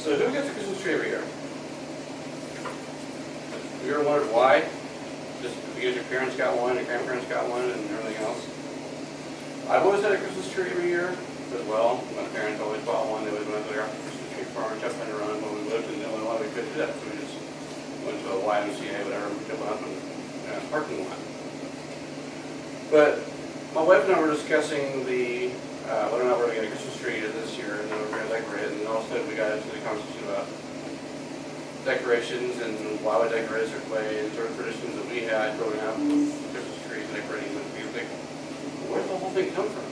So who gets a Christmas tree every year? Have you ever wondered why? Just because your parents got one, your grandparents got one, and everything else? I've always had a Christmas tree every year as well. My parents always bought one. They always went to their Christmas tree farm, jumped and run when we lived in Illinois. We couldn't do that, so we just went to a YMCA, whatever, and picked one up in a parking lot. But my wife and I were discussing the whether or not we're going to get a Christmas tree this year, and then we're going to decorate it. And all of a sudden we got into the conversation about decorations and why we decorate a certain way, and sort of traditions that we had growing up with Christmas trees and decorating them. We think, where did the whole thing come from?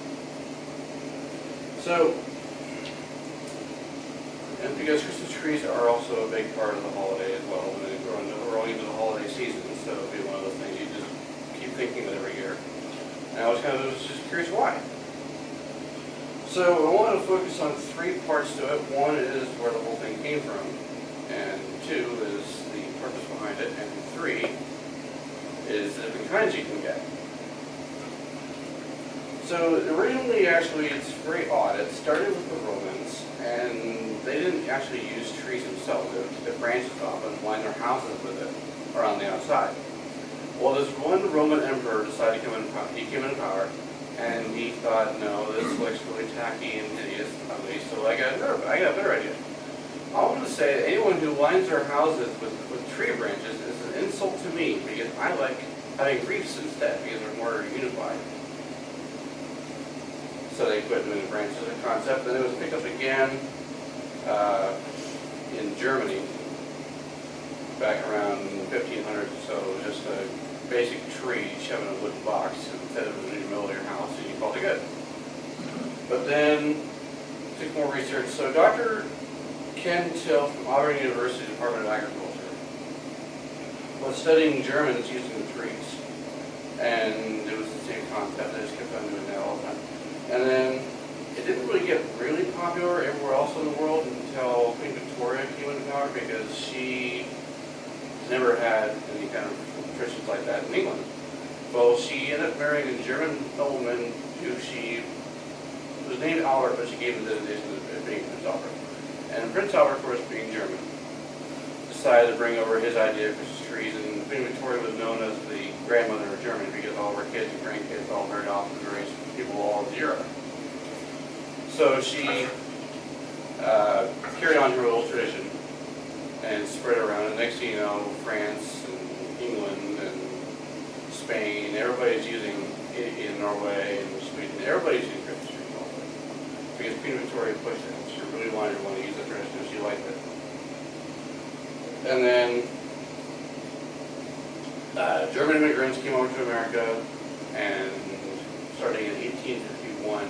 So, and because Christmas trees are also a big part of the holiday as well, when we're rolling into the holiday season, so it'll be one of those things you just keep thinking of every year. And I was just curious why. So I wanted to focus on 3 parts to it. 1 is where the whole thing came from, and 2 is the purpose behind it, and 3 is the different kinds you can get. So originally, actually, it's very odd. It started with the Romans, and they didn't actually use trees themselves. They would cut branches off and line their houses with it around the outside. Well, this one Roman emperor decided to come in power. He came in power, and he thought, no, this looks really tacky and hideous and ugly, so I got a better idea. I want to say that anyone who lines their houses with tree branches is an insult to me, because I like having reefs instead, because they're more unified. So they quit doing the branches as a concept, and it was picked up again in Germany back around 1500 or so. Just a basic tree shoved in a wooden box instead of in the middle of your house, and you called it good. But then took more research. So Dr. Ken Till from Auburn University Department of Agriculture was studying Germans using the trees, and it was the same concept. They just kept on doing that all the time. And then it didn't really get really popular everywhere else in the world until Queen Victoria came into power, because she never had any kind of traditions like that in England. Well, she ended up marrying a German nobleman who she was named Albert, but she gave him the designation of being Prince Albert. And Prince Albert, of course, being German, decided to bring over his idea of Christmas trees, and Queen Victoria was known as the grandmother of Germany, because all of her kids and grandkids all married off to various people all over Europe. So she carried on her old tradition and spread it around. And next thing you know, France and England and Spain, everybody's using it in Norway and Sweden. Everybody's using Christmas trees all the way, because Queen Victoria pushed it. She really wanted everyone to use the tradition, and she liked it. And then German immigrants came over to America, and starting in 1851,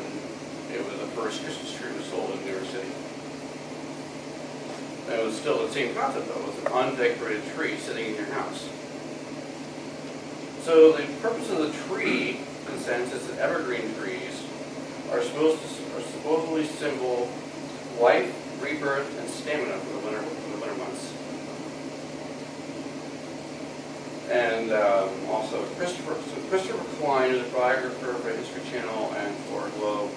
it was the first Christmas tree was sold in New York City. And it was still the same concept, though. It was an undecorated tree sitting in your house. So the purpose of the tree, in a sense, is that evergreen trees are supposedly symbol life, rebirth, and stamina for the winter months. And also Christopher Klein, who's a biographer for History Channel and for Globe,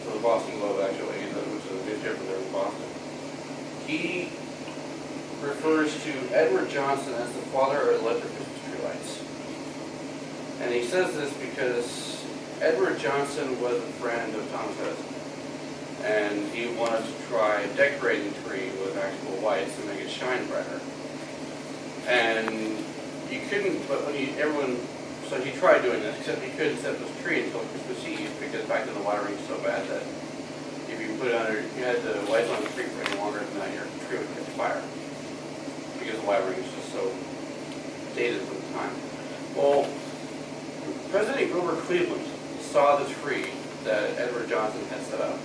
for the Boston Globe actually, which is a newspaper there in Boston. He refers to Edward Johnson as the father of electric Christmas tree lights. And he says this because Edward Johnson was a friend of Thomas Edison, and he wanted to try decorating the tree with actual lights to make it shine brighter. And you couldn't, but so he tried doing this, except he couldn't set this tree until Christmas Eve, because back then the wiring was so bad that if you put it under, you had the lights on the tree for any longer than that, your tree would catch fire, because the wiring is just so dated from the time. Well, President Grover Cleveland saw the tree that Edward Johnson had set up.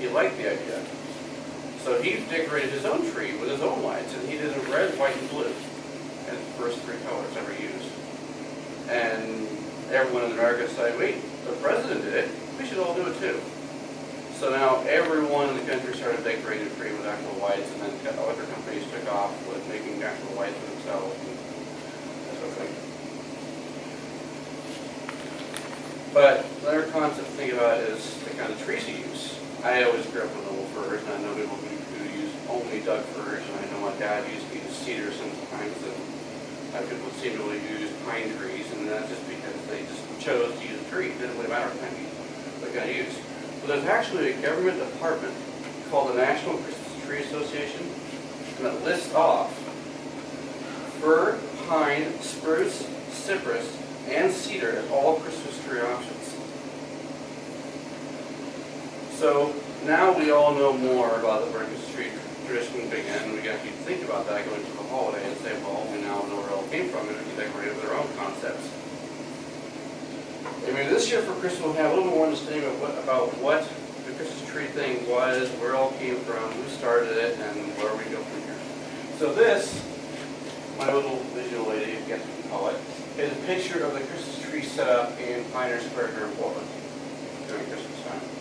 He liked the idea. So he decorated his own tree with his own lights, and he did it red, white, and blue, as the first 3 colors ever used. And everyone in America decided, wait, the president did it, we should all do it too. So now everyone in the country started decorating the tree with actual lights, and then other companies took off with making actual lights for themselves and that sort of thing. But another concept to think about is the kind of trees you use. I always grew up with little firs, and I know people who use only Doug firs, and I know my dad used to use cedar sometimes, and people seem to use pine trees, and that's just because they just chose to use a tree. It didn't really matter what kind they're going to use. But there's actually a government department called the National Christmas Tree Association, and it lists off fir, pine, spruce, cypress, and cedar as all Christmas tree options. So now we all know more about the Christmas tree tradition began, and we got to think about that going through the holiday and say, well, we now know where it all came from, and we can decorate it with our own concepts. Maybe this year for Christmas we'll have a little more understanding about what the Christmas tree thing was, where it all came from, who started it, and where we go from here. So this, my little visual lady, I guess we can call it, is a picture of the Christmas tree set up in Pioneer Square here in Portland during Christmas time.